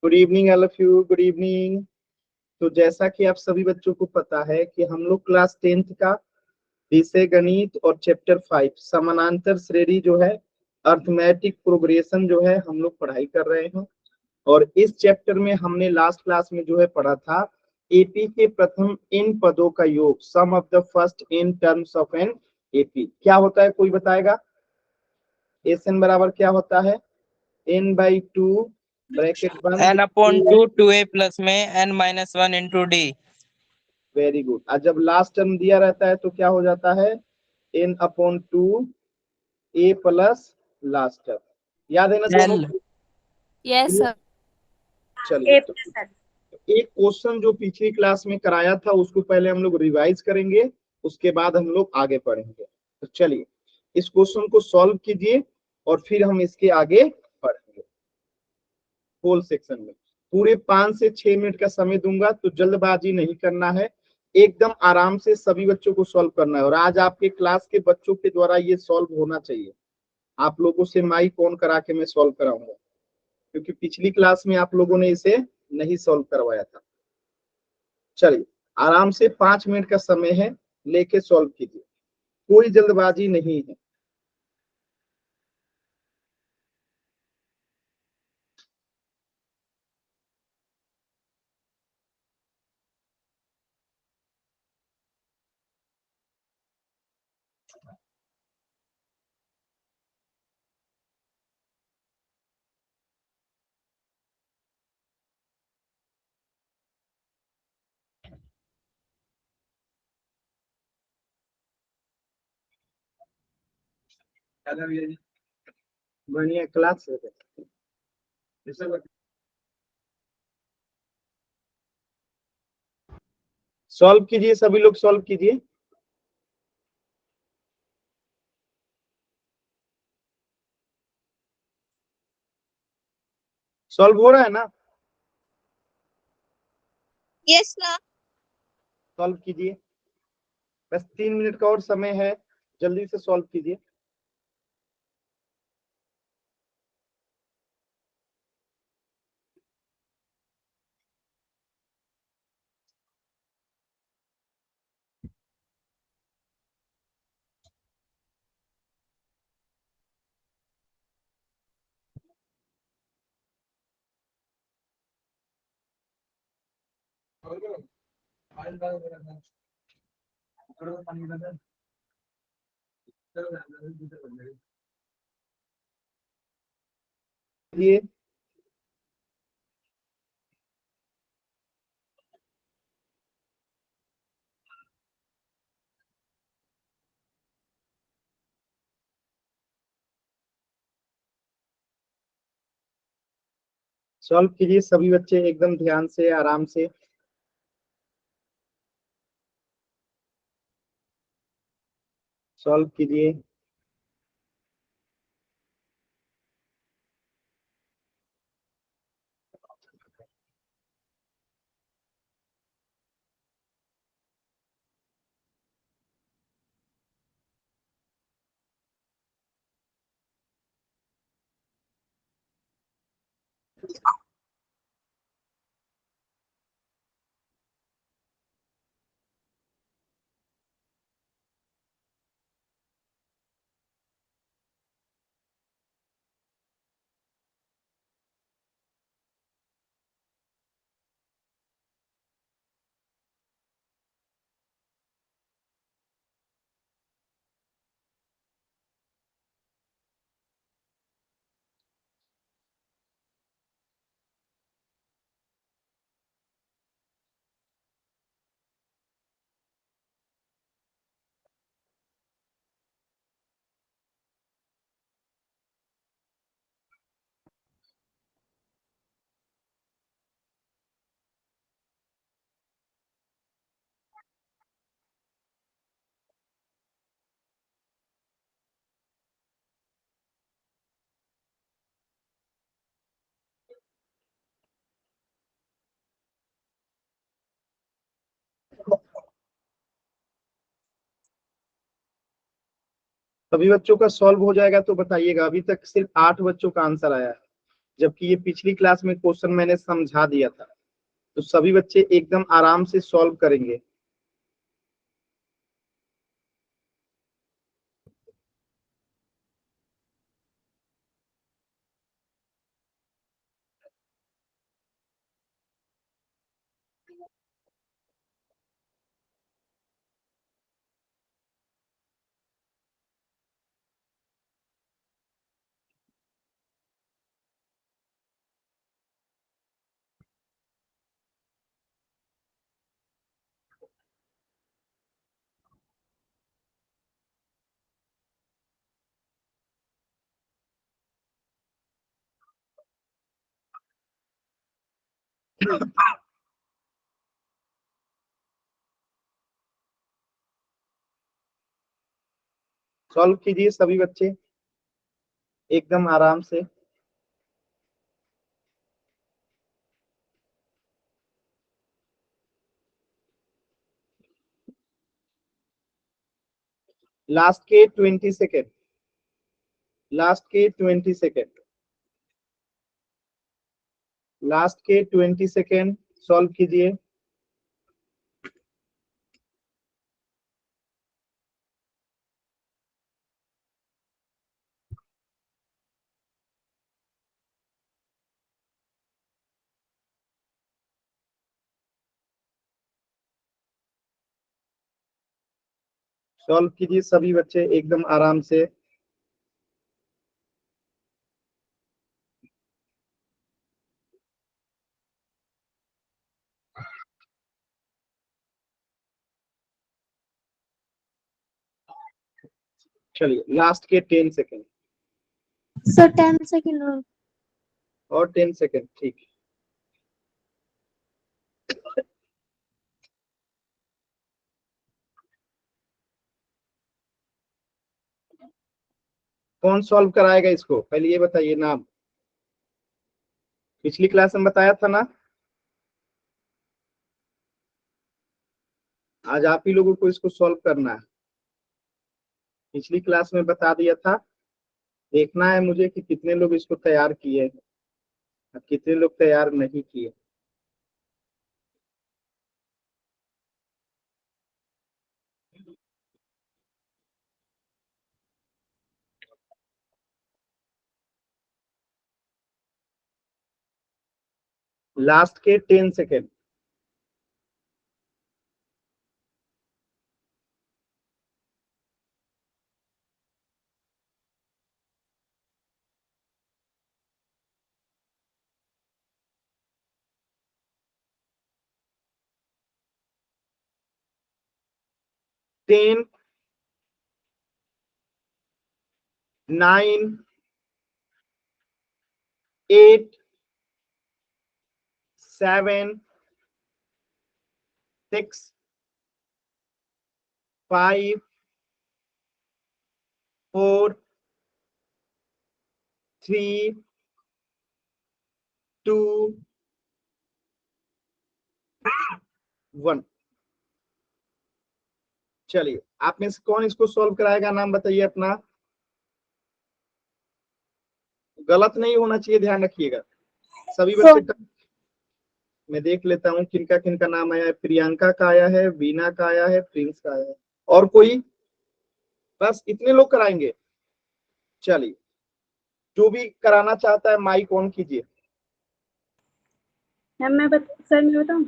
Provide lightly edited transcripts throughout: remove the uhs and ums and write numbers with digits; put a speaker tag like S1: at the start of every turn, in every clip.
S1: Good evening all of you, good evening. तो जैसा कि आप सभी बच्चों को पता है कि हम लोग क्लास 10th का विषय गणित और चैप्टर 5 समानांतर श्रेणी जो है अर्थमेटिक प्रोग्रेशन जो है हम लोग पढ़ाई कर रहे हैं। और इस चैप्टर में हमने लास्ट क्लास में जो है पढ़ा था एपी के प्रथम इन पदों का योग, sum of the first n terms of an AP. क्या होता है, कोई बताएगा? एस एन बराबर क्या होता है? एन बाई टू ब्रैकेट बंद
S2: n upon two 2a plus में n minus 1 into D.
S1: Very good. और जब लास्ट टर्म दिया रहता है तो क्या हो जाता है? एन अपॉन टू ए प्लस लास्ट टर्म। याद है ना दोनों?
S2: एल।
S3: Yes sir.
S1: चलिए, तो एक क्वेश्चन जो पिछली क्लास में कराया था उसको पहले हम लोग रिवाइज करेंगे, उसके बाद हम लोग आगे पढ़ेंगे। तो चलिए इस क्वेश्चन को सॉल्व कीजिए और फिर हम इसके आगे पढ़ेंगे होल सेक्शन में। पूरे 5 से 6 मिनट का समय दूंगा, तो जल्दबाजी नहीं करना है, एकदम आराम से सभी बच्चों को सॉल्व करना है। और आज आपके क्लास के बच्चों के द्वारा ये सॉल्व होना चाहिए। आप लोगों से माइक ऑन करा के मैं सॉल्व कराऊंगा, क्योंकि पिछली क्लास में आप लोगों ने इसे नहीं सॉल्व करवाया था। चलिए आराम से 5 मिनट का समय है, लेके सॉल्व कीजिए, कोई जल्दबाजी नहीं है। बढ़िया क्लास है। सॉल्व कीजिए, सभी लोग सॉल्व कीजिए। सॉल्व हो रहा है ना?
S3: Yes sir.
S1: सॉल्व कीजिए, बस 3 मिनट का और समय है, जल्दी से सॉल्व कीजिए। ये सॉल्व कीजिए सभी बच्चे, एकदम ध्यान से, आराम से। सॉल्व कीजिए। सभी बच्चों का सॉल्व हो जाएगा तो बताइएगा। अभी तक सिर्फ 8 बच्चों का आंसर आया है। जबकि ये पिछली क्लास में क्वेश्चन मैंने समझा दिया था। तो सभी बच्चे एकदम आराम से सॉल्व करेंगे। सॉल्व कीजिए सभी बच्चे एकदम आराम से। लास्ट के 20 सेकेंड, लास्ट के 20 सेकेंड, लास्ट के 20 सेकेंड सॉल्व कीजिए। सॉल्व कीजिए सभी बच्चे एकदम आराम से। चलिए लास्ट के 10 सेकेंड
S3: सर 10 सेकंड
S1: और 10 सेकेंड, ठीक। कौन सॉल्व कराएगा इसको, पहले ये बताइए नाम। पिछली क्लास में बताया था ना, आज आप ही लोगों को इसको सॉल्व करना है। पिछली क्लास में बता दिया था। देखना है मुझे कि कितने लोग इसको तैयार किए हैं और कितने लोग तैयार नहीं किए। लास्ट के 10 सेकेंड। टेन, 9, 8, 7, 6, 5, 4, 3, 2, 1। चलिए आप में से कौन इसको सॉल्व कराएगा, नाम बताइए अपना। गलत नहीं होना चाहिए, ध्यान रखिएगा सभी बच्चे। मैं देख लेता हूँ किनका किनका नाम आया है। प्रियंका का आया है, वीना का आया है, प्रिंस का आया है, और कोई? बस इतने लोग कराएंगे। चलिए जो भी कराना चाहता है माइक ऑन कीजिए।
S3: सर मैं बताऊं?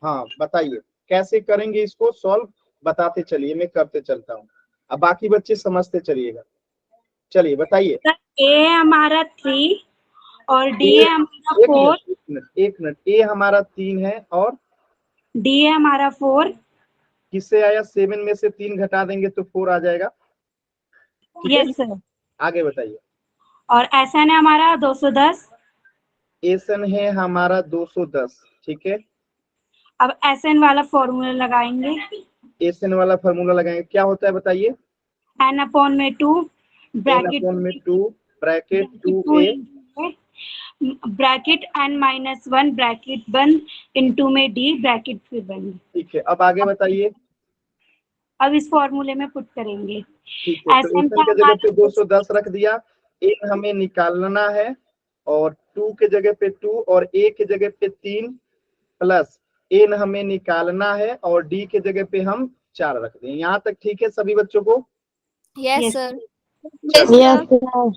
S1: हाँ बताइए कैसे करेंगे इसको सॉल्व, बताते चलिए, मैं करते चलता हूँ। अब बाकी बच्चे समझते चलिएगा। चलिए बताइए।
S3: ए हमारा 3 और डी
S1: ए,
S3: है हमारा 4।
S1: एक मिनट, ए हमारा 3 है और
S3: डी है हमारा 4।
S1: किससे आया? 7 में से 3 घटा देंगे तो 4 आ जाएगा। ठीक है,
S3: यस सर।
S1: आगे बताइए।
S3: और एस एन है हमारा 210।
S1: एसन है हमारा 210, ठीक है।
S3: अब एस एन वाला फॉर्मूला लगाएंगे।
S1: एसन वाला फॉर्मूला लगाएंगे, क्या होता है बताइए।
S3: n अपॉन में 2 bracket
S1: bracket 2a
S3: bracket n-1 bracket बंद इनटू में डी ब्रैकेट फिर बंद।
S1: ठीक है, अब आगे बताइए।
S3: अब इस फॉर्मूले में पुट करेंगे।
S1: ठीक है, तो
S3: एस एन
S1: एसन
S3: का
S1: की जगह पे 210 रख दिया। ए हमें निकालना है और 2 के जगह पे 2 और a के जगह पे 3 प्लस n हमें निकालना है और d के जगह पे हम 4 रख दें। यहाँ तक ठीक है सभी बच्चों को?
S4: Yes
S3: Yes.
S4: सर।
S1: चलिए।
S4: Yes sir.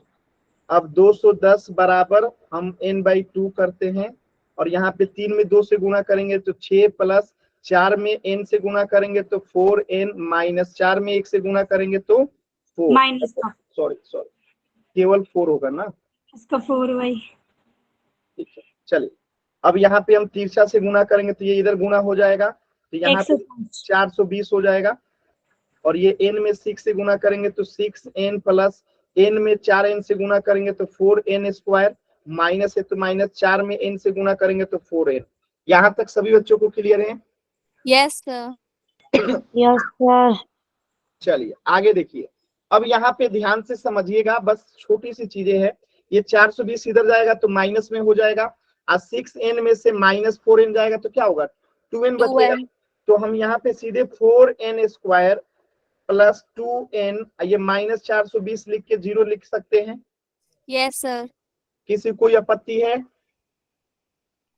S1: अब 210 बराबर हम n/2 करते हैं और यहाँ पे 3 में 2 से गुणा करेंगे तो 6 प्लस 4 में n से गुणा करेंगे तो 4n माइनस 4 में 1 से गुणा करेंगे तो 4।
S3: माइनस का
S1: सॉरी केवल 4 होगा ना?
S3: इसका 4 भाई।
S1: ठीक है चलिए। अब यहाँ पे हम तिरछा से गुणा करेंगे तो ये इधर गुणा हो जाएगा तो यहाँ पे
S3: 105।
S1: 420 हो जाएगा और ये n में 6 से गुणा करेंगे तो 6n प्लस n में 4n से गुणा करेंगे तो 4n स्क्वायर माइनस है तो माइनस 4 में n से गुणा करेंगे तो 4n। यहाँ तक सभी बच्चों को क्लियर है?
S4: Yes sir.
S3: Yes sir.
S1: चलिए आगे देखिए। अब यहाँ पे ध्यान से समझिएगा, बस छोटी सी चीजें हैं। ये 420 इधर जाएगा तो माइनस में हो जाएगा और 6n में से माइनस 4n जाएगा तो क्या होगा? 2n बचेगा। तो हम यहाँ पे सीधे 4n स्क्वायर प्लस 2n ये माइनस 420 लिख के 0 लिख सकते हैं।
S4: Yes sir.
S1: किसी कोई आपत्ति है?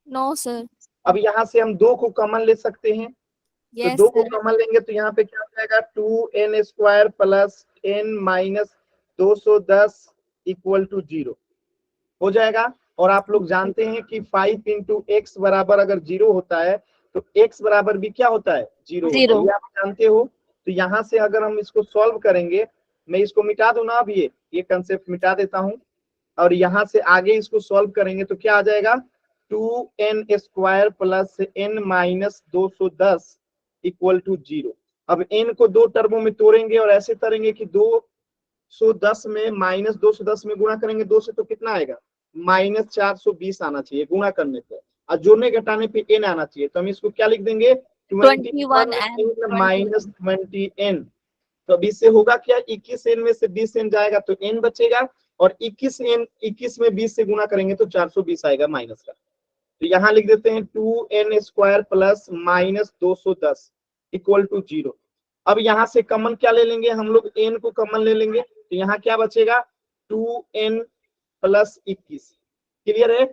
S4: No sir.
S1: अब यहाँ से हम 2 को कॉमन ले सकते हैं तो
S4: यस
S1: 2 को
S4: सर।
S1: कॉमन लेंगे तो यहाँ पे क्या हो जाएगा? 2n square plus n minus 210 equal to 0 हो जाएगा। और आप लोग जानते हैं कि 5 इंटू एक्स बराबर अगर 0 होता है तो x बराबर भी क्या होता है? 0 होता है। ये आप जानते हो। तो यहाँ से अगर हम इसको सॉल्व करेंगे, मैं इसको मिटा दूं ना, अब ये कंसेप्ट मिटा देता हूं और यहाँ से आगे इसको सॉल्व करेंगे तो क्या आ जाएगा? 2n square plus n minus 210 equal to 0। अब n को 2 टर्मों में तोड़ेंगे और ऐसे करेंगे कि 210 में माइनस 210 में गुणा करेंगे 2 से तो कितना आएगा? माइनस 420 आना चाहिए गुणा करने पे और जोड़ने घटाने पे n आना चाहिए। तो हम इसको क्या लिख देंगे? 21n minus 20n। तो अब इससे होगा क्या? 21n में से 20n जाएगा तो n बचेगा और 21 में 20 से गुणा करेंगे तो 420 आएगा माइनस का। तो यहाँ लिख देते हैं 2n square plus minus 210 equal to 0। अब यहाँ से कॉमन क्या ले लेंगे हम लोग? n को कॉमन ले लेंगे तो यहाँ क्या बचेगा? 2n plus 21। क्लियर है?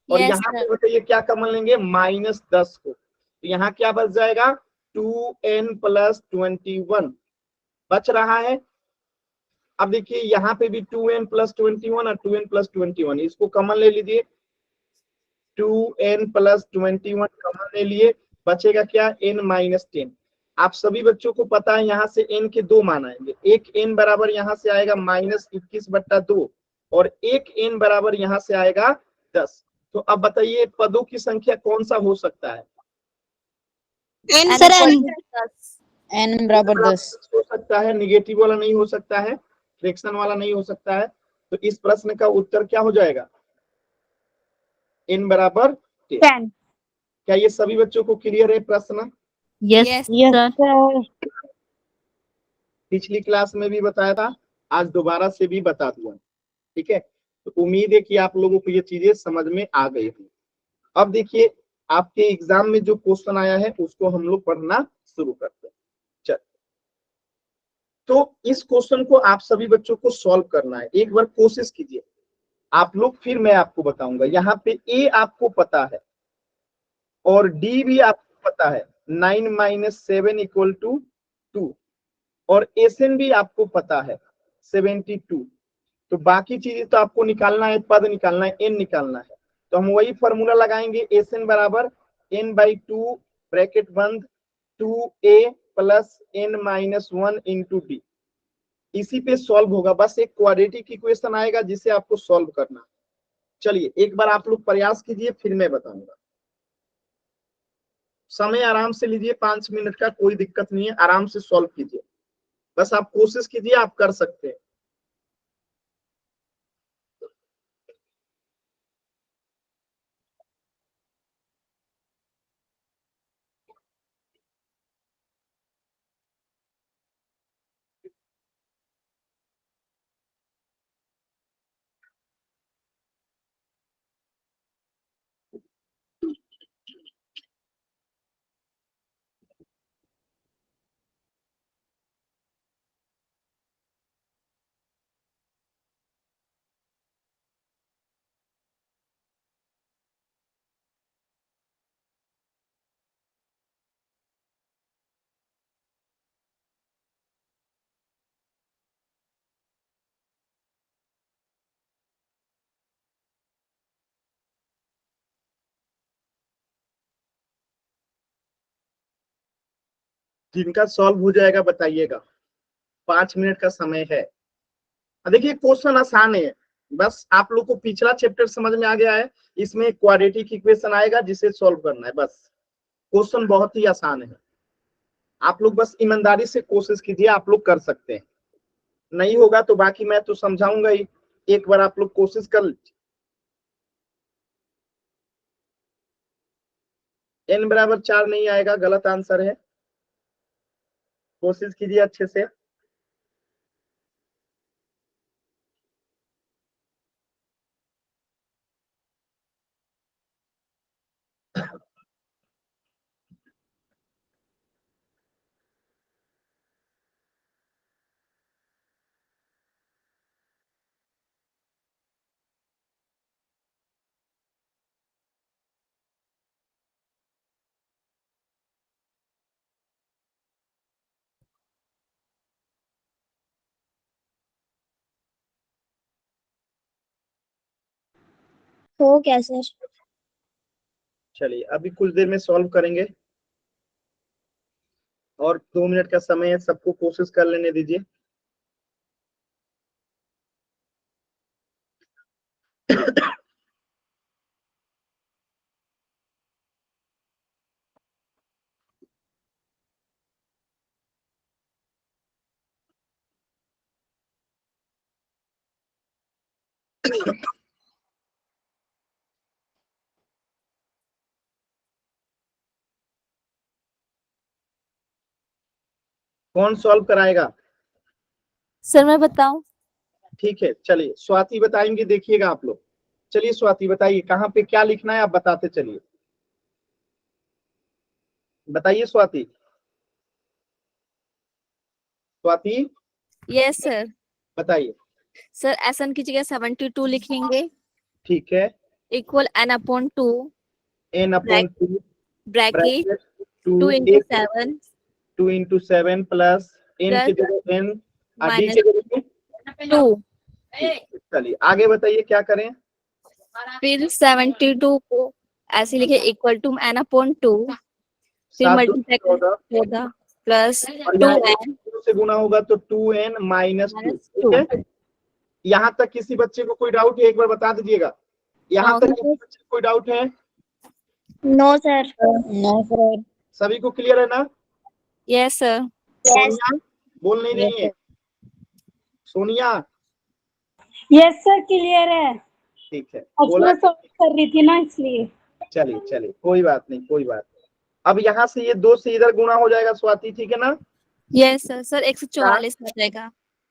S1: और
S4: यस
S1: यहाँ पे
S4: सर।
S1: बताइए क्या कॉमन लेंगे? माइनस 10 को। तो यहाँ क्या बच जाएगा? 2n प्लस 21 बच रहा है। अब देखिए यहाँ पे भी 2n प्लस 21 और 2n प्लस 21 इसको कॉमन ले लीजिए। 2n प्लस 21 कॉमन ले लिए, बचेगा क्या? n minus 10। आप सभी बच्चों को पता है यहाँ से n के 2 मान आएंगे। एक n बराबर यहाँ से आएगा माइनस 21/2 और एक n बराबर यहाँ से आएगा 10। तो अब बताइए पदों की संख्या कौन सा हो सकता है?
S4: n
S5: सर
S4: n
S5: बराबर 10
S1: हो सकता है, निगेटिव वाला नहीं हो सकता है, फ्रैक्शन वाला नहीं हो सकता है। तो इस प्रश्न का उत्तर क्या हो जाएगा? n बराबर 10। क्या ये सभी बच्चों को क्लियर है प्रश्न?
S4: Yes sir.
S1: पिछली क्लास में भी बताया था, आज दोबारा से भी बता दिया। ठीक है, तो उम्मीद है कि आप लोगों को ये चीजें समझ में आ गई होंगी। अब देखिए आपके एग्जाम में जो क्वेश्चन आया है उसको हम लोग पढ़ना शुरू करते हैं। चल, तो इस क्वेश्चन को आप सभी बच्चों को सॉल्व करना है। एक बार कोशिश कीजिए आप लोग, फिर मैं आपको बताऊंगा। यहाँ पे ए आपको पता है और डी भी आपको पता है, 9 माइनस 7 इक्वल टू 2 और एसएन भी आपको पता है 72। तो बाकी चीजें तो आपको निकालना है, पद निकालना है, एन निकालना है। तो हम वही फॉर्मूला लगाएंगे, एसएन बराबर n/2 ब्रैकेट बंद 2a plus n minus 1 into D. इसी पे सॉल्व होगा, बस एक क्वाड्रेटिक इक्वेशन आएगा जिसे आपको सॉल्व करना है। चलिए एक बार आप लोग प्रयास कीजिए फिर मैं बताऊंगा। समय आराम से लीजिए, 5 मिनट का, कोई दिक्कत नहीं है, आराम से सॉल्व कीजिए। बस आप कोशिश कीजिए, आप कर सकते हैं। जिनका सॉल्व हो जाएगा बताइएगा, 5 मिनट का समय है। देखिए क्वेश्चन आसान है, बस आप लोग को पिछला चैप्टर समझ में आ गया है, इसमें क्वाड्रेटिक इक्वेशन आएगा जिसे सॉल्व करना है बस। क्वेश्चन बहुत ही आसान है, आप लोग बस ईमानदारी से कोशिश कीजिए, आप लोग कर सकते हैं। नहीं होगा तो बाकी मैं तो समझाऊंगा ही, एक बार आप लोग कोशिश कर लीजिए। n बराबर 4 नहीं आएगा, गलत आंसर है, कोशिश कीजिए अच्छे से।
S4: हो क्या सर?
S1: चलिए अभी कुछ देर में सॉल्व करेंगे और 2 मिनट का समय है, सबको कोशिश कर लेने दीजिए। कौन सॉल्व कराएगा?
S4: सर मैं बताऊं?
S1: ठीक है चलिए, स्वाति बताएंगे, देखिएगा आप लोग। चलिए स्वाति बताइए कहाँ पे क्या लिखना है, आप बताते चलिए, बताइए स्वाति। Swati
S4: yes sir.
S1: बताइए।
S4: सर एसएन की जगह 72 लिखेंगे,
S1: ठीक है,
S4: equal n/2
S1: n/2
S4: bracket 2
S1: 2
S4: into 7
S1: 2 into 7 plus n की जगह n, d की जगह
S4: 2।
S1: चलिए आगे बताइए क्या करें।
S4: फिर 72 को ऐसे लिखे इक्वल टू n/2, फिर
S1: 7
S4: मल्टीप्लाई 14 प्लस
S1: और यहाँ
S4: 2n
S1: से गुना होगा तो 2n माइनस 2। ठीक है, यहाँ तक किसी बच्चे को कोई डाउट है, एक बार बता दीजिएगा। यहाँ
S4: No,
S1: तक
S4: sir.
S1: किसी बच्चे को कोई डाउट है?
S4: No sir. No sir.
S1: सभी को क्लियर है ना?
S4: Yes sir.
S1: सोनिया बोल नहीं रही है? सोनिया
S3: यस सर क्लियर है,
S1: ठीक है, बोला
S3: सॉल्व कर रही थी ना इसलिए।
S1: चलिए चलिए कोई बात नहीं, कोई बात नहीं। अब यहाँ से ये 2 से इधर गुना हो जाएगा स्वाति, ठीक है ना?
S4: Yes sir. सर 144 आ जाएगा।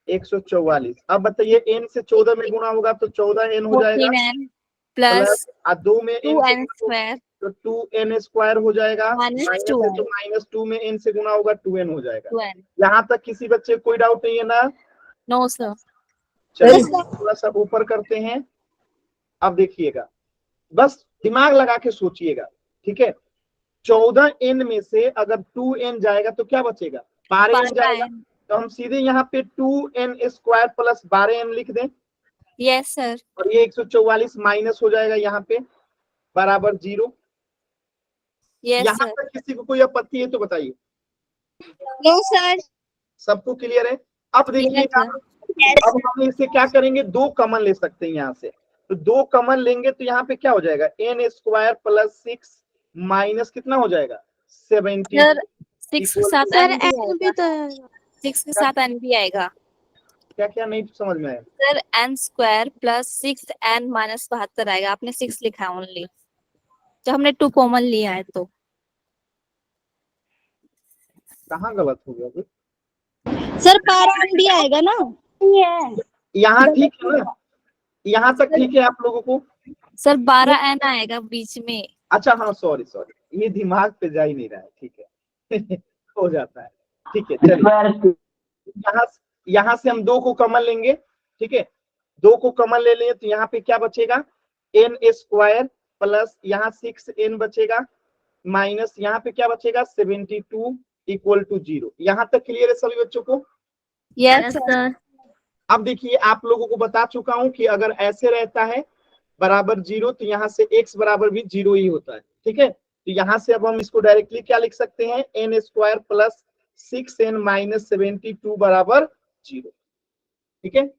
S1: 144। अब बताइए n से 14 में गुना होगा तो 14n हो जाएगा
S4: 14n प्लस
S1: 2 में n
S4: 2n स्क्वायर
S1: तो 2n स्क्वायर हो जाएगा,
S4: माइनस
S1: माइनस
S4: 2n
S1: है तो माइनस 2 में n से गुना होगा 2n हो जाएगा।
S4: 2n।
S1: यहाँ तक किसी बच्चे को कोई डाउट नहीं है ना?
S4: No sir.
S1: चलिए थोड़ा सा ऊपर करते हैं। अब देखिएगा, बस दिमाग लगा के सोचिएगा, ठीक है। 14n में से अगर 2n जाएगा तो क्या बचेगा? 12n जाएगा। तो हम सीधे यहाँ पे 2n स्क्वायर प्लस 12n लिख दें।
S4: Yes sir.
S1: और ये 144 माइनस हो जाएगा यहाँ पे बराबर 0।
S4: यस
S1: यहाँ
S4: सर।
S1: तक किसी को कोई आपत्ति है तो बताइए।
S4: No sir.
S1: सबको क्लियर है? अब देखिएगा, अब हम इसे क्या करेंगे, 2 कॉमन ले सकते हैं यहाँ से। तो 2 कॉमन लेंगे तो यहाँ पे क्या हो जाएगा, n स्क्वायर प्लस 6 माइनस कितना हो जाएगा 70।
S4: सर 6 के साथ n भी तो है। 6 के साथ n भी आएगा।
S1: क्या क्या नहीं समझ में आया?
S4: Sir n square plus 6n minus 72 आएगा। आपने 6 लिखा है ओनली, तो हमने 2 कॉमन लिया है। तो
S1: कहाँ गलत हो गया?
S4: सर 12n भी आएगा ना?
S1: यहाँ ठीक है ना? यहाँ तक ठीक है आप लोगों को?
S4: सर 12n आएगा बीच में।
S1: अच्छा हाँ, सॉरी सॉरी, ये दिमाग पे जा ही नहीं रहा है, ठीक है। हो जाता है, ठीक है। चलिए यहाँ से हम 2 को कॉमन लेंगे, ठीक है। 2 को कॉमन ले लें तो यहाँ पे क्या बचेगा, n स्क्वायर प्लस यहाँ 6n बचेगा माइनस यहाँ पे क्या बचेगा 72 इक्वल टू 0। यहाँ तक क्लियर है सभी बच्चों को?
S4: Yes sir.
S1: अब देखिए आप लोगों को बता चुका हूं कि अगर ऐसे रहता है बराबर 0 तो यहाँ से x बराबर भी 0 ही होता है, ठीक है। तो यहाँ से अब हम इसको डायरेक्टली क्या लिख सकते हैं, n square plus 6n minus 72 बराबर 0। ठीक है,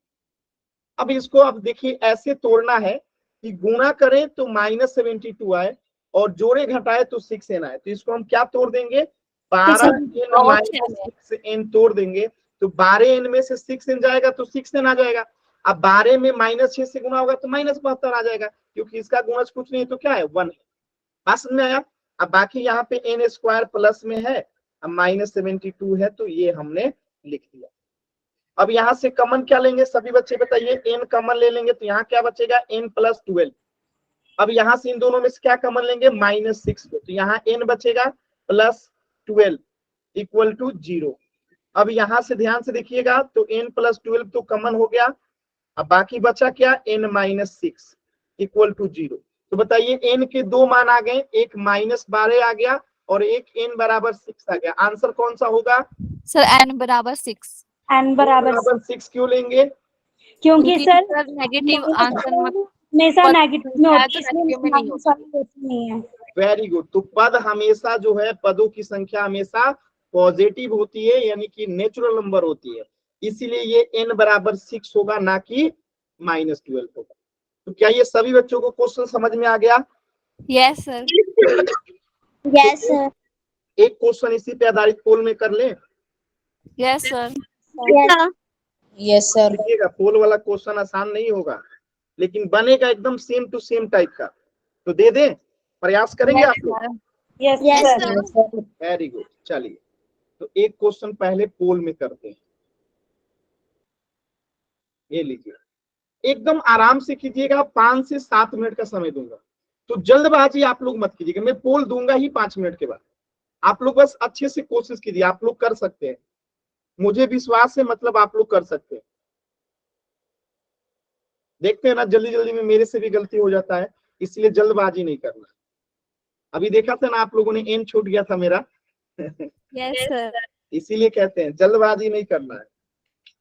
S1: अब इसको आप देखिए ऐसे तोड़ना है कि गुणा करें तो माइनस 72 आए और जोड़े घटाए तो 6n आए। तो इसको हम क्या तोड़ देंगे, 12n माइनस 6n तोड़ देंगे तो 12n में से 6n जाएगा तो 6n आ जाएगा। अब 12 में माइनस 6 से गुणा होगा तो माइनस 72 आ जाएगा, क्योंकि इसका गुणज कुछ नहीं है तो क्या है 1 है। बात समझ में आया। अब बाकी यहाँ पे n स्क्वायर प्लस में है, अब माइनस 72 है तो ये हमने लिख दिया। अब यहाँ से कॉमन क्या लेंगे सभी बच्चे बताइए, n कॉमन ले लेंगे तो यहाँ क्या बचेगा n प्लस 12। अब यहाँ से इन दोनों में से क्या कॉमन लेंगे माइनस 6 को, तो यहाँ n बचेगा प्लस 12 इक्वल टू 0। अब यहाँ से ध्यान से देखिएगा तो n प्लस 12 तो कॉमन हो गया, अब बाकी बचा क्या n माइनस 6 इक्वल टू 0। तो बताइए n के दो मान आ गए, एक माइनस 12 आ गया और एक n बराबर 6 आ गया। आंसर कौन सा होगा
S4: सर n बराबर 6,
S3: n बराबर
S1: 6 क्यों लेंगे,
S3: क्योंकि सर
S4: नेगेटिव आंसर
S3: हमेशा नेगेटिव में होती है, इसलिए
S4: नेगेटिव में नहीं
S3: माइनस वाली होती नहीं है।
S1: Very good. तो पद हमेशा जो है, पदों की संख्या हमेशा पॉजिटिव होती है, यानी कि नेचुरल नंबर होती है, इसीलिए ये n बराबर 6 होगा ना कि माइनस 12 होगा। तो क्या ये सभी बच्चों को क्वेश्चन समझ में आ गया?
S4: Yes sir.
S3: Yes sir.
S1: एक क्वेश्चन इसी पे आधारित पोल में कर लें।
S4: Yes sir.
S5: Yes sir.
S1: देखिएगा पोल वाला क्वेश्चन आसान नहीं होगा, लेकिन बनेगा एकदम सेम टू सेम टाइप का। तो दे दें, प्रयास करेंगे आप लोग?
S3: Yes sir.
S1: Very good. चलिए तो एक क्वेश्चन पहले पोल में करते हैं। ये लीजिए, एकदम आराम से कीजिएगा, 5 से 7 मिनट का समय दूंगा, तो जल्दबाजी आप लोग मत कीजिएगा। मैं पोल दूंगा ही 5 मिनट के बाद, आप लोग बस अच्छे से कोशिश कीजिए, आप लोग कर सकते हैं, मुझे विश्वास है, मतलब आप लोग कर सकते हैं। देखते हैं ना, जल्दी जल्दी में मेरे से भी गलती हो जाता है, इसलिए जल्दबाजी नहीं करना। अभी देखा था ना आप लोगों ने, एन छूट गया था मेरा।
S4: Yes sir.
S1: इसीलिए कहते हैं जल्दबाजी नहीं करना है।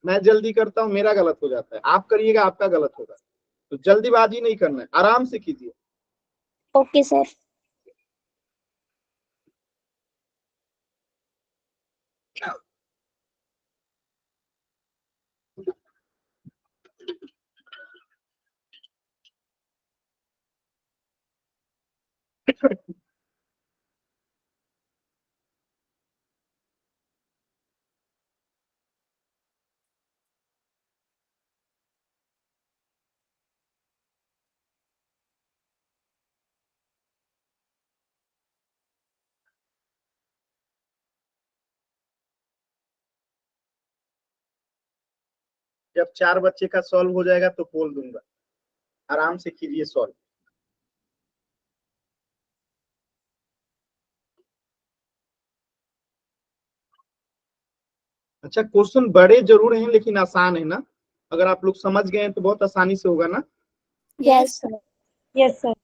S1: मैं जल्दी करता हूँ, मेरा गलत हो जाता है, आप करिएगा आपका गलत होगा। तो जल्दीबाजी नहीं करना है, आराम से कीजिए।
S3: Okay sir.
S1: जब 4 बच्चे का सॉल्व हो जाएगा तो बोल दूंगा, आराम से कीजिए सॉल्व। अच्छा, क्वेश्चन बड़े जरूर हैं लेकिन आसान है ना, अगर आप लोग समझ गए हैं तो बहुत आसानी से होगा ना।
S3: Yes sir. Yes sir.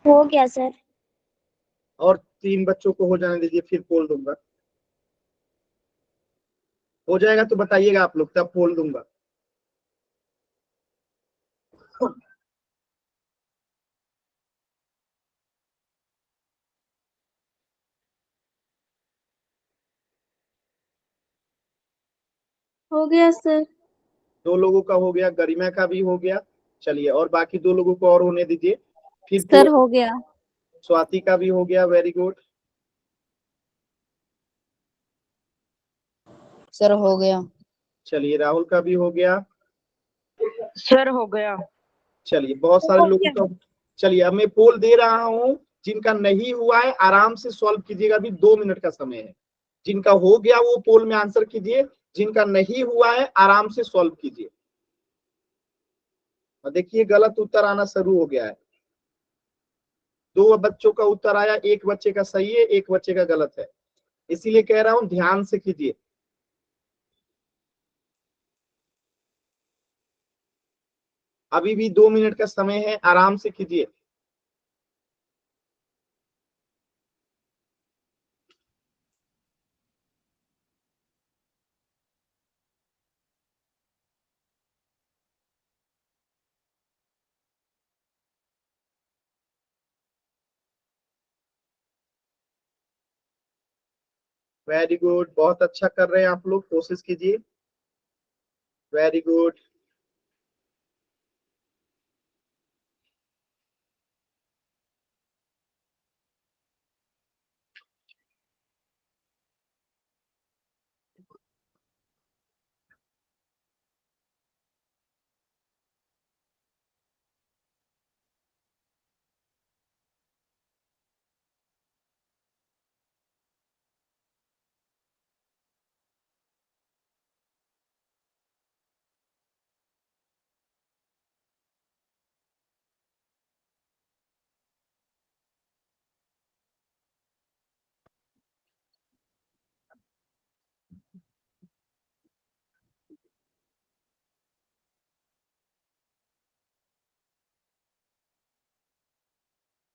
S3: हो गया सर।
S1: और 3 बच्चों को हो जाने दीजिए, फिर पोल दूंगा। हो जाएगा तो बताइएगा आप लोग, तब पोल दूंगा।
S3: हो गया सर।
S1: 2 लोगों का हो गया, गरिमा का भी हो गया। चलिए और बाकी 2 लोगों को और होने दीजिए, फिर
S4: सर हो गया।
S1: स्वाति का भी हो गया, वेरी गुड।
S5: सर हो गया।
S1: चलिए राहुल का भी हो गया।
S6: सर हो गया।
S1: चलिए बहुत सारे लोगों का। चलिए अब मैं पोल दे रहा हूं, जिनका नहीं हुआ है आराम से सॉल्व कीजिएगा, अभी 2 मिनट का समय है। जिनका हो गया वो पोल में आंसर कीजिए, जिनका नहीं हुआ है आराम से सॉल्व कीजिए। देखिए गलत उत्तर आना शुरू हो गया है। 2 बच्चों का उत्तर आया, 1 बच्चे का सही है, 1 बच्चे का गलत है, इसीलिए कह रहा हूं ध्यान से कीजिए। अभी भी 2 मिनट का समय है, आराम से कीजिए। वेरी गुड, बहुत अच्छा कर रहे हैं आप लोग, कोशिश कीजिए। Very good.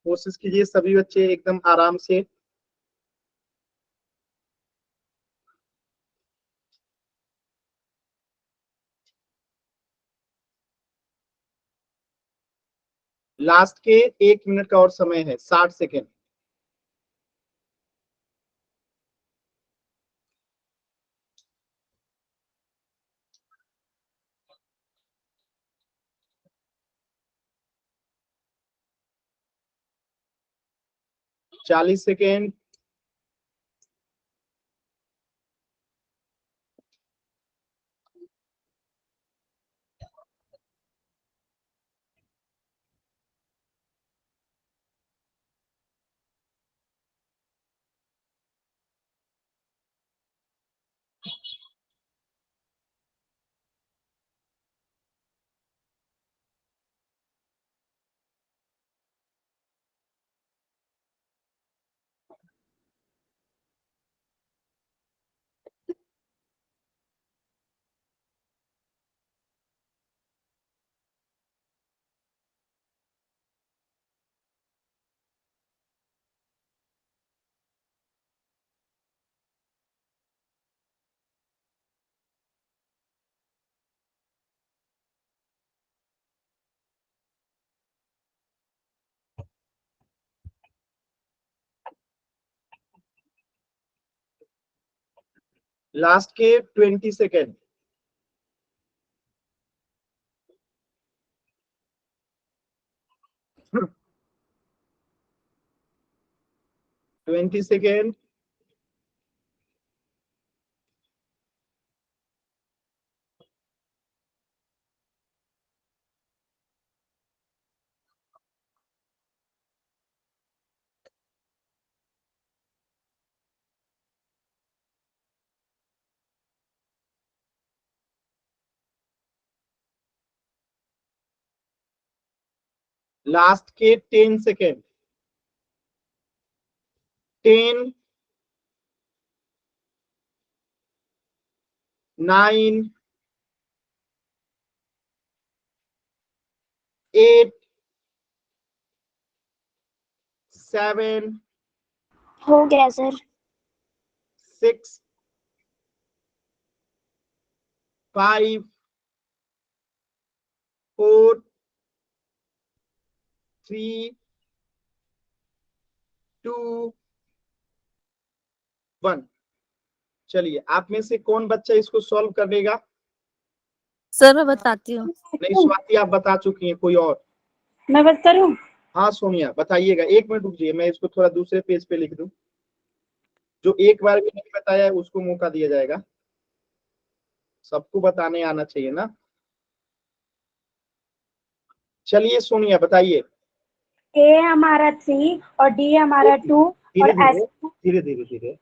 S1: कोशिश कीजिए सभी बच्चे एकदम आराम से। लास्ट के 1 मिनट का और समय है, 60 सेकेंड। चालीस सेकेंड। लास्ट के 20 सेकेंड। Twenty second. लास्ट के 10 सेकेंड। 10, 9, 8, 7,
S7: हो गया सर।
S1: 6, 5, 4, 3, 2, 1। चलिए आप में से कौन बच्चा इसको सॉल्व कर देगा?
S4: सर मैं बताती हूँ।
S1: नहीं स्वाति आप बता चुकी हैं, कोई और?
S3: मैं बता रही हूँ।
S1: हाँ सोनिया बताइएगा, 1 मिनट रुकिए, मैं इसको थोड़ा दूसरे पेज पे लिख दूं। जो एक बार भी नहीं बताया है उसको मौका दिया जाएगा, सबको बताने आना चाहिए ना। चलिए सोनिया बताइए।
S3: ए हमारा 3 और डी हमारा 2 और
S1: धीरे
S3: एस
S1: धीरे धीरे धीरे धीरे।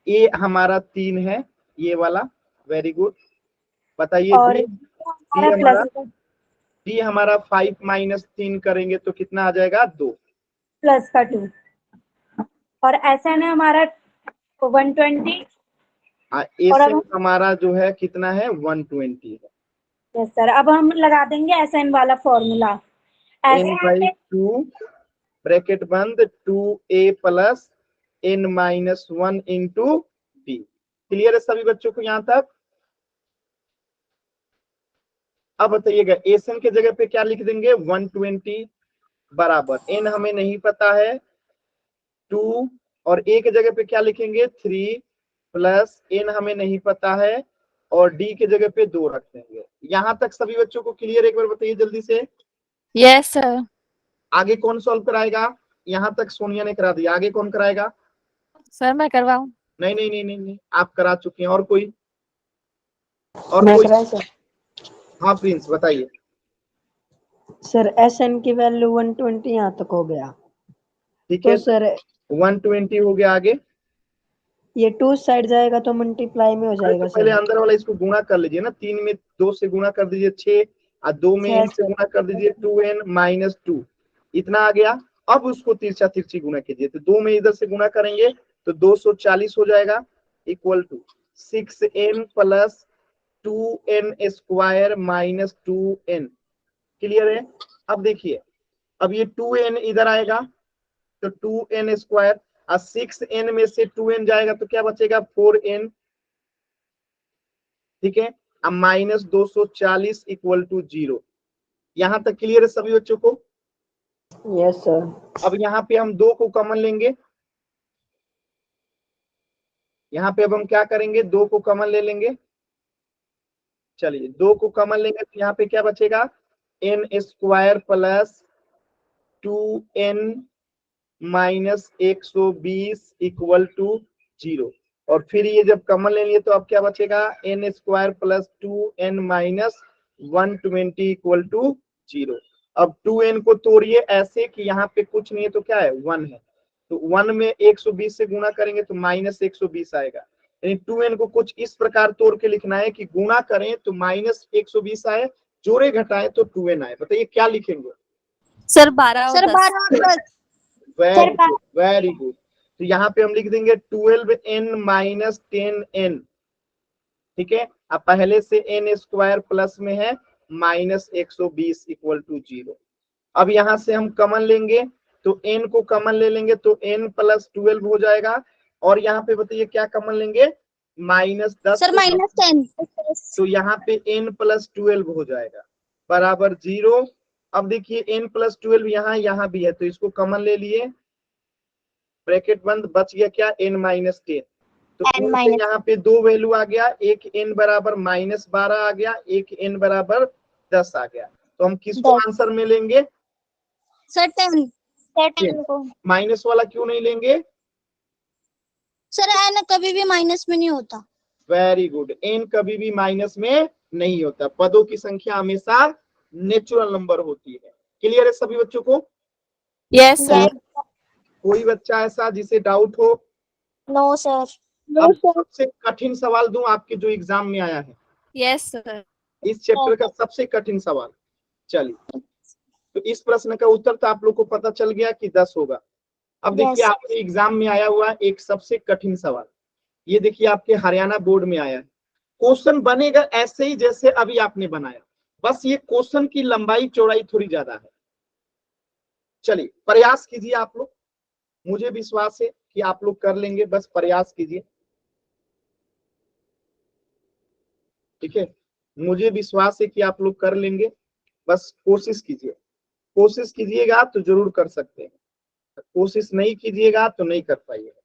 S1: ए हमारा 3 है, ये वाला, वेरी गुड। बताइए
S3: और
S1: डी। डी
S3: हमारा
S1: हमारा
S3: प्लस
S1: डी हमारा 5 माइनस 3 करेंगे तो कितना आ जाएगा, 2।
S3: प्लस का 2 और एस एन है हमारा 120। और
S1: एस
S3: अब
S1: हमारा जो है कितना है, 120 है।
S3: यस सर, अब हम लगा देंगे एस एन वाला फॉर्मूला।
S1: n/2 ब्रैकेट बंद 2a plus n-1 into D. Clear है सभी बच्चों को यहाँ तक? अब बताइएगा एसन के जगह पे क्या लिख देंगे, 120 बराबर n हमें नहीं पता है 2, और a के जगह पे क्या लिखेंगे 3 प्लस n हमें नहीं पता है, और d के जगह पे 2 रख देंगे। यहाँ तक सभी बच्चों को क्लियर? एक बार बताइए जल्दी से।
S4: Yes sir.
S1: आगे कौन सॉल्व कराएगा? यहाँ तक सोनिया ने करा दिया, आगे कौन कराएगा?
S4: सर मैं करवाऊं?
S1: नहीं नहीं नहीं नहीं नहीं, आप करा चुके हैं। और कोई? और
S6: मैं
S1: कोई?
S6: कराऊं सर?
S1: हाँ प्रिंस बताइए।
S6: सर एस एन की वैल्यू 120 यहाँ तक हो गया,
S1: ठीक
S6: तो
S1: है,
S6: सर
S1: 120 हो गया। आगे
S6: ये 2 साइड जाएगा तो मल्टीप्लाई में हो
S1: अरे
S6: जाएगा
S1: तो पहले
S6: सर।
S1: अंदर वाला इसको गुणा कर लीजिए ना, 3 में 2 से गुणा कर दीजिए 6, और 2 में n
S6: 6
S1: से
S6: सर।
S1: गुणा कर दीजिए 2n-2, इतना आ गया। अब उसको तिरछा तिरछी गुणा कीजिए, तो 2 में इधर से गुणा करेंगे तो 240 हो जाएगा, equal to 6n plus 2n² minus 2n। Clear है? अब देखिए, अब ये 2n इधर आएगा तो 2n², और 6n में से 2n जाएगा तो क्या बचेगा, 4n। ठीक है, अब माइनस 240 इक्वल टू 0। यहां तक क्लियर है सभी बच्चों को?
S6: Yes sir.
S1: अब यहाँ पे हम 2 को कॉमन लेंगे, यहाँ पे अब हम क्या करेंगे, 2 को कॉमन ले लेंगे। चलिए 2 को कॉमन लेंगे तो यहाँ पे क्या बचेगा, n² plus 2n minus 120 equal to 0। और फिर ये जब कॉमन ले लिए तो अब क्या बचेगा, n² plus 2n minus 120 equal to 0। अब 2n को तोड़िए ऐसे कि यहाँ पे कुछ नहीं है तो क्या है, 1 है, तो 1 में 120 से गुणा करेंगे तो माइनस 120 आएगा। यानी 2n को कुछ इस प्रकार तोड़ के लिखना है कि गुणा करें तो माइनस 120 आए, जोड़े घटाएं तो 2n आए। बताइए क्या लिखेंगे?
S4: सर 12 और
S7: सर
S4: 10।
S7: 12 और 10।
S1: Very good very good. तो यहाँ पे हम लिख देंगे 12n माइनस 10n। ठीक है, अब पहले से n² प्लस में है माइनस 120 इक्वल टू 0। अब यहाँ से हम कॉमन लेंगे तो n को कॉमन ले लेंगे तो n प्लस 12 हो जाएगा, और यहाँ पे बताइए क्या कॉमन लेंगे, माइनस 10।
S7: सर -10।
S1: तो यहाँ पे n प्लस 12 हो जाएगा बराबर 0। अब देखिए n प्लस 12 यहाँ भी है तो इसको कॉमन ले लिए, ब्रैकेट बंद, बच गया क्या, n-10। तो
S7: n
S1: n से यहाँ पे 2 वैल्यू आ गया, एक n बराबर -12 आ गया, एक n बराबर 10 आ गया। तो हम किसको आंसर में लेंगे,
S7: सर 10। सर 10 को।
S1: माइनस वाला क्यों नहीं लेंगे?
S7: सर n कभी भी माइनस में नहीं होता।
S1: वेरी गुड, n कभी भी माइनस में नहीं होता, पदों की संख्या हमेशा नेचुरल नंबर होती है। क्लियर है सभी बच्चों को?
S4: Yes sir.
S1: कोई बच्चा ऐसा जिसे डाउट हो?
S7: No sir.
S1: अब सबसे कठिन सवाल दूं आपके जो एग्जाम में आया है,
S4: यस सर।
S1: इस चैप्टर का सबसे कठिन सवाल। चलिए, तो इस प्रश्न का उत्तर तो आप लोग को पता चल गया कि 10 होगा। अब देखिए आपके एग्जाम में आया हुआ एक सबसे कठिन सवाल, ये देखिए आपके हरियाणा बोर्ड में आया है। क्वेश्चन बनेगा ऐसे ही जैसे अभी आपने बनाया, बस ये क्वेश्चन की लंबाई चौड़ाई थोड़ी ज्यादा है। चलिए प्रयास कीजिए आप लोग, मुझे विश्वास है कि आप लोग कर लेंगे, बस प्रयास कीजिए। ठीक है, मुझे विश्वास है कि आप लोग कर लेंगे, बस कोशिश कीजिए। कोशिश कीजिएगा तो जरूर कर सकते हैं, कोशिश नहीं कीजिएगा तो नहीं कर पाइएगा,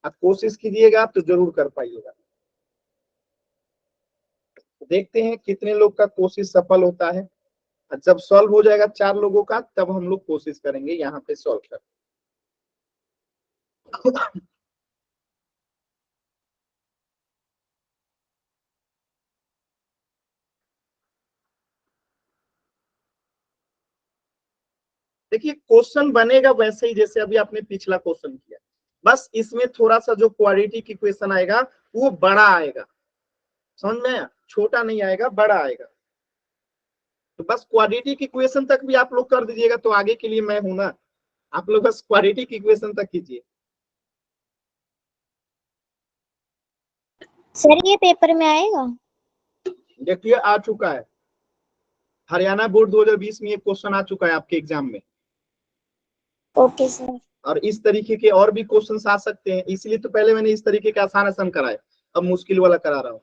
S1: आप कोशिश कीजिएगा तो जरूर कर पाइएगा। देखते हैं कितने लोग का कोशिश सफल होता है। जब सॉल्व हो जाएगा 4 लोगों का तब हम लोग कोशिश करेंगे यहाँ पे सॉल्व कर। देखिए क्वेश्चन बनेगा वैसे ही जैसे अभी आपने पिछला क्वेश्चन किया, बस इसमें थोड़ा सा जो क्वाड्रेटिक इक्वेशन आएगा वो बड़ा आएगा, समझ में आया? छोटा नहीं आएगा, बड़ा आएगा। तो बस क्वाड्रेटिक इक्वेशन तक भी आप लोग कर दीजिएगा तो आगे के लिए मैं हूं ना, आप लोग बस क्वाड्रेटिक इक्वेशन तक कीजिए।
S7: सर ये पेपर में आएगा?
S1: देखिए आ चुका है, हरियाणा बोर्ड 2020 में एक क्वेश्चन आ चुका है आपके एग्जाम में।
S7: Okay sir.
S1: और इस तरीके के और भी क्वेश्चन आ सकते हैं, इसलिए तो पहले मैंने इस तरीके के आसान आसान कराए, अब मुश्किल वाला करा रहा हूं।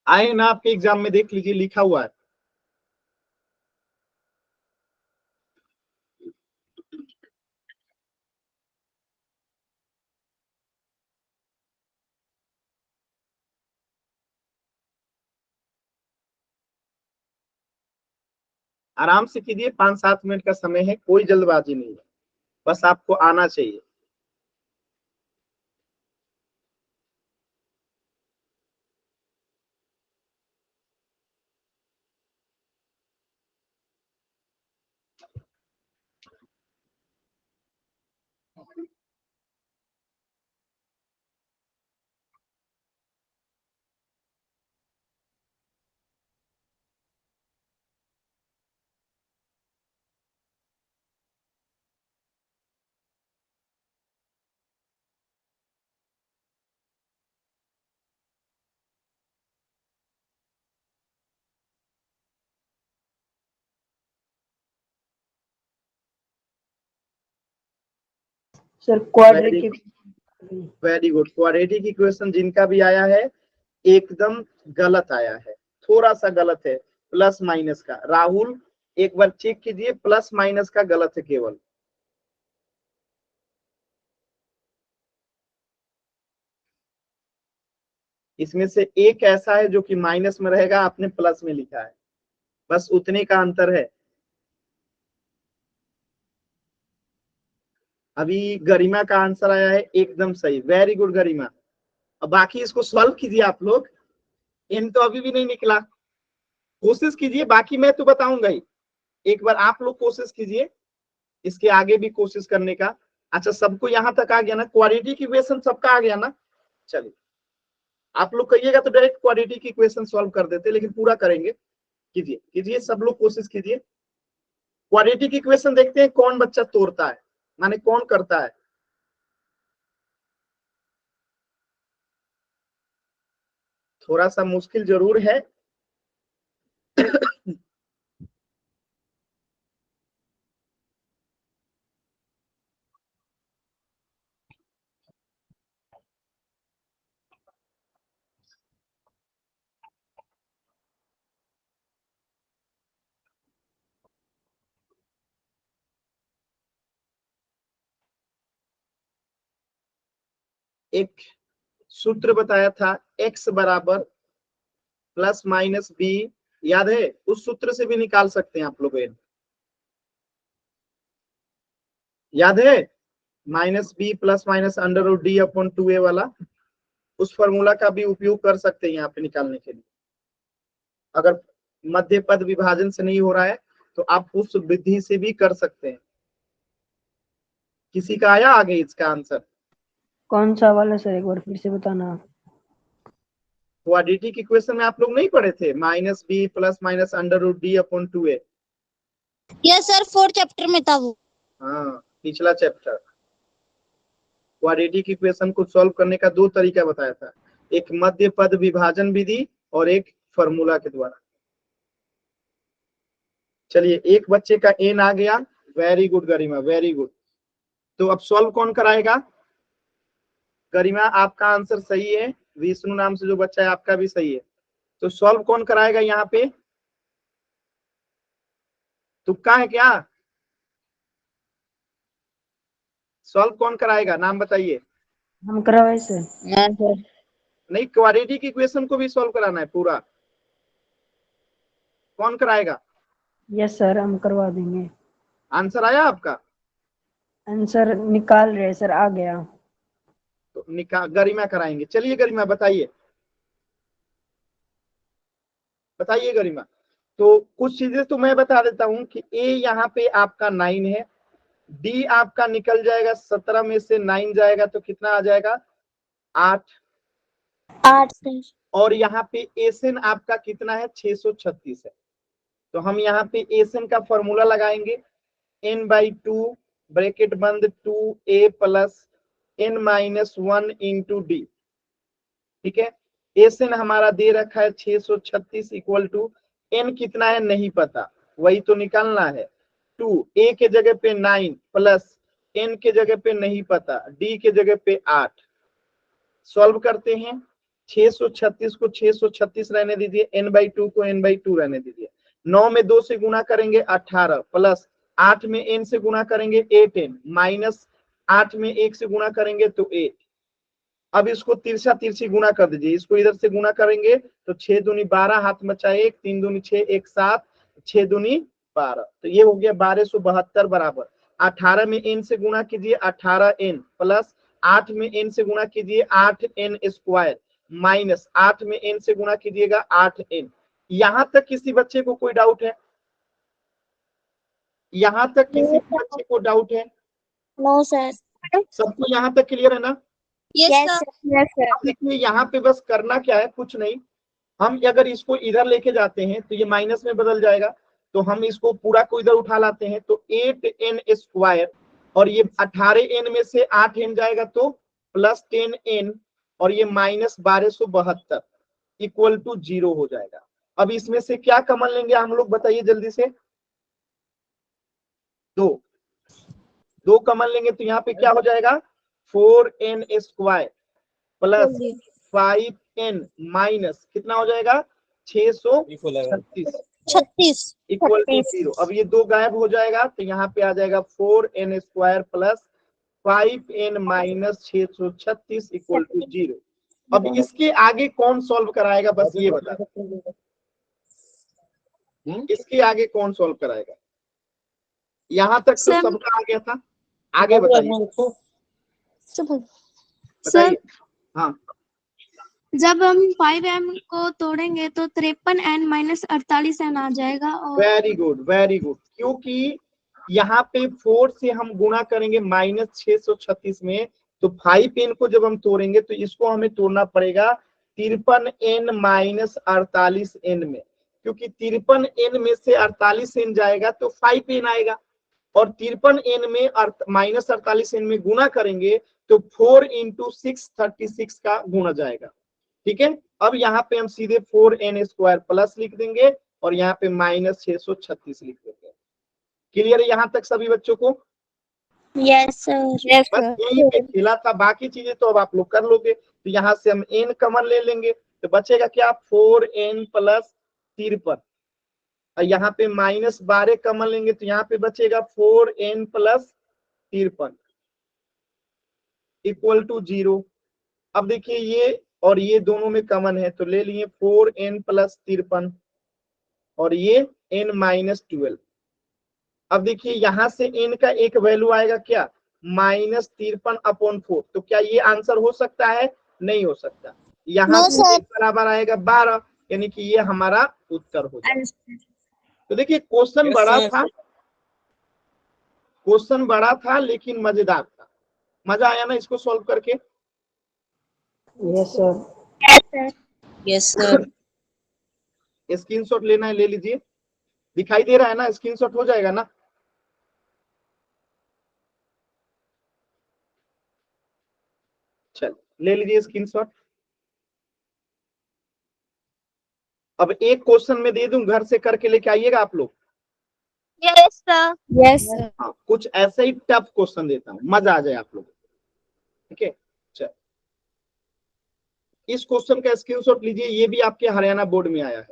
S1: आए ना आपके एग्जाम में, देख लीजिए लिखा हुआ है। आराम से कीजिए, 5-7 मिनट का समय है, कोई जल्दबाजी नहीं है, बस आपको आना चाहिए।
S6: Sir quadratic
S1: very good. Quadratic equation जिनका भी आया है एकदम गलत आया है, थोड़ा सा गलत है, प्लस माइनस का। राहुल एक बार चेक कीजिए, प्लस माइनस का गलत है केवल। इसमें से एक ऐसा है जो कि माइनस में रहेगा, आपने प्लस में लिखा है, बस उतने का अंतर है। अभी गरिमा का आंसर आया है एकदम सही, वेरी गुड गरिमा। अब बाकी इसको सॉल्व कीजिए आप लोग, इन तो अभी भी नहीं निकला, कोशिश कीजिए, बाकी मैं तो बताऊंगा ही। एक बार आप लोग कोशिश कीजिए, इसके आगे भी कोशिश करने का। अच्छा सबको यहाँ तक आ गया ना, क्वाड्रेटिक इक्वेशन सबका आ गया ना? चलिए आप लोग कहिएगा तो डायरेक्ट क्वाड्रेटिक इक्वेशन सॉल्व कर देते, लेकिन पूरा करेंगे। कीजिए कीजिए, सब लोग कोशिश कीजिए। क्वाड्रेटिक इक्वेशन देखते हैं कौन बच्चा तोड़ता है, माने कौन करता है। थोड़ा सा मुश्किल जरूर है। एक सूत्र बताया था, x बराबर प्लस माइनस बी, याद है? उस सूत्र से भी निकाल सकते हैं आप लोग, याद है? Minus b plus minus under root d upon 2a वाला, उस फॉर्मूला का भी उपयोग कर सकते हैं यहाँ पे निकालने के लिए। अगर मध्य पद विभाजन से नहीं हो रहा है तो आप उस विधि से भी कर सकते हैं। किसी का आया आगे इसका आंसर?
S6: कौन सा वाला सर, एक बार फिर से बताना।
S1: क्वाड्रेटिक इक्वेशन में आप लोग नहीं पढ़े थे, minus b plus minus under root d upon 2a?
S7: Yes sir, 4th chapter में था वो।
S1: हाँ पिछला चैप्टर। क्वाड्रेटिक इक्वेशन को सॉल्व करने का 2 तरीका बताया था, एक मध्य पद विभाजन विधि और एक फॉर्मूला के द्वारा। चलिए एक बच्चे का एन आ गया, वेरी गुड गरिमा, वेरी गुड। तो अब सॉल्व कौन कराएगा? गरिमा आपका आंसर सही है, विष्णु नाम से जो बच्चा है आपका भी सही है। तो सॉल्व कौन कराएगा यहाँ पे? तुक्का है क्या? सॉल्व कौन कराएगा, नाम बताइए।
S6: हम करवाए सर।
S1: नहीं, क्वाड्रेटिक इक्वेशन को भी सॉल्व कराना है पूरा? कौन कराएगा?
S6: यस सर, हम करवा देंगे।
S1: आंसर आया आपका?
S6: आंसर निकाल रहे सर, आ गया।
S1: तो गरिमा कराएंगे। चलिए गरिमा बताइए, बताइए गरिमा। तो कुछ चीजें तो मैं बता देता हूं कि ए यहाँ पे आपका 9 है, डी आपका निकल जाएगा 17 में से 9 जाएगा तो कितना आ जाएगा? 8।
S7: 8 सर।
S1: और यहाँ पे एसएन आपका कितना है? 636 है। तो हम यहाँ पे एसएन का फॉर्मूला लगाएंगे, n/2 ब्रैकेट बंद 2a plus n-1 into D. ठीक है, एसएन हमारा दे रखा है 636 इक्वल टू n कितना है नहीं पता, वही तो निकालना है। 2 a के जगह पे 9 प्लस n के जगह पे नहीं पता, d के जगह पे 8। सॉल्व करते हैं। 636 को 636 रहने दीजिए, n/2 को n/2 रहने दीजिए। 9 में 2 से गुना करेंगे 18 प्लस 8 में n से गुना करेंगे 8n माइनस 8 में 1 से गुना करेंगे तो 8। अब इसको तिरछा तिरछी गुना कर दीजिए, इसको इधर से गुना करेंगे तो 6 दूनी 12, हाथ में 1, 3 दूनी 6, 1 7, 6 दूनी 12, तो ये हो गया 1272 बराबर 18 में n से गुना कीजिए 18n प्लस 8 में n से गुना कीजिए 8n स्क्वायर माइनस 8 में n से गुना कीजिएगा 8n। यहां तक किसी बच्चे को कोई डाउट है? यहां तक किसी बच्चे को डाउट है?
S7: No sir.
S1: सबको यहां तक क्लियर है ना?
S7: Yes sir.
S4: Yes sir.
S1: देखिए यहाँ पे बस करना क्या है, कुछ नहीं। हम अगर इसको इधर लेके जाते हैं तो ये माइनस में बदल जाएगा, तो हम इसको पूरा को इधर उठा लाते हैं तो 8n स्क्वायर और ये 18n में से 8n जाएगा तो प्लस 10n और ये माइनस 1272 इक्वल टू 0 हो जाएगा। अब इसमें से क्या कॉमन लेंगे हम लोग, बताइए जल्दी से। 2 कॉमन लेंगे तो यहाँ पे क्या हो जाएगा? 4n square plus 5n minus कितना हो जाएगा? 636 इक्वल टू 0। अब ये 2 गायब हो जाएगा तो यहाँ पे आ जाएगा 4n square plus 5n minus 636 equal to 0। अब इसके आगे कौन सॉल्व कराएगा, बस ये बता दो। इसके आगे कौन सॉल्व कराएगा? यहाँ तक तो सबका आ गया था, आगे बताइए।
S7: सर
S1: हाँ,
S7: जब हम 5m को तोड़ेंगे तो 53n माइनस 48n आ जाएगा। और
S1: वेरी गुड वेरी गुड, क्योंकि यहाँ पे 4 से हम गुणा करेंगे माइनस 636 में, तो 5n को जब हम तोड़ेंगे तो इसको हमें तोड़ना पड़ेगा 53n माइनस 48n में, क्योंकि 53n में से 48n जाएगा तो 5n आएगा और 53n में माइनस 48n में गुना करेंगे तो 4 इंटू 636 का गुना जाएगा। ठीक है, अब यहाँ पे हम सीधे 4n स्क्वायर प्लस लिख देंगे और यहाँ पे माइनस 636 लिख देंगे। क्लियर है यहाँ तक सभी बच्चों को?
S7: Yes sir.
S1: बस यही पे खेला था, बाकी चीजें तो अब आप लोग कर लोगे। तो यहाँ से हम n कॉमन ले लेंगे तो बचेगा क्या? 4n प्लस 53 और यहाँ पे माइनस 12 कॉमन लेंगे तो यहाँ पे बचेगा 4n प्लस 53 इक्वल टू 0। अब देखिए ये और ये दोनों में कॉमन है तो ले लिए 4n प्लस 53 और ये n माइनस 12। अब देखिए यहां से n का एक वैल्यू आएगा क्या? माइनस 53/4। तो क्या ये आंसर हो सकता है? नहीं हो सकता। यहाँ से बराबर आएगा 12, यानी कि ये हमारा उत्तर हो जाएगा। तो देखिए क्वेश्चन बड़ा था, क्वेश्चन बड़ा था लेकिन मजेदार था। मजा आया ना इसको सॉल्व करके?
S6: Yes sir.
S5: Yes sir.
S1: Screenshot लेना है ले लीजिए, दिखाई दे रहा है ना? स्क्रीनशॉट हो जाएगा ना? चल ले लीजिए स्क्रीनशॉट। अब एक क्वेश्चन में दे दूं, घर से करके लेके आइएगा आप लोग।
S7: Yes sir.
S4: Yes sir.
S1: हाँ, कुछ ऐसा ही टफ क्वेश्चन देता हूं, मजा आ जाए आप लोग। ठीक है, चल इस क्वेश्चन का स्क्रीनशॉट लीजिए, ये भी आपके हरियाणा बोर्ड में आया है,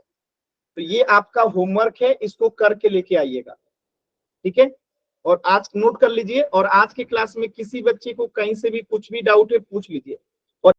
S1: तो ये आपका होमवर्क है, इसको करके लेके आइएगा। ठीक है, और आज नोट कर लीजिए, और आज की क्लास में किसी बच्चे को कहीं से भी कुछ भी डाउट है पूछ लीजिए।